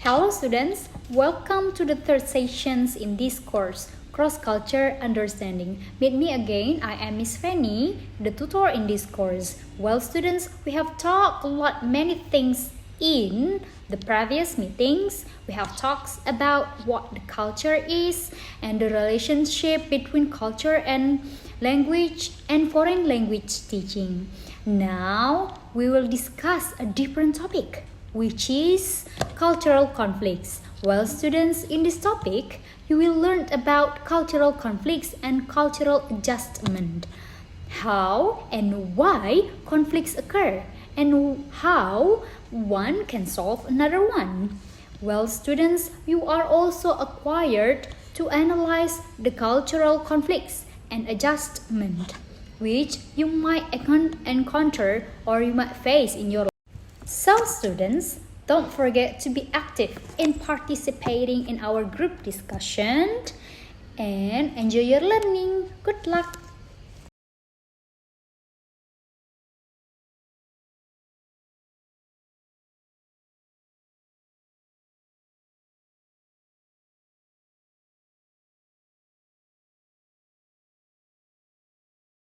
Hello students, welcome to the third session in this course, Cross-Culture Understanding. Meet me again, I am Miss Fanny, the tutor in this course. Well students, we have talked many things in the previous meetings. We have talked about what the culture is and the relationship between culture and language and foreign language teaching. Now we will discuss a different topic, which is cultural conflicts. Well, students, in this topic, you will learn about cultural conflicts and cultural adjustment. How and why conflicts occur, and how one can solve another one. Well, students, you are also acquired to analyze the cultural conflicts and adjustment, which you might encounter or you might face in your life. So students, don't forget to be active in participating in our group discussion and enjoy your learning. Good luck!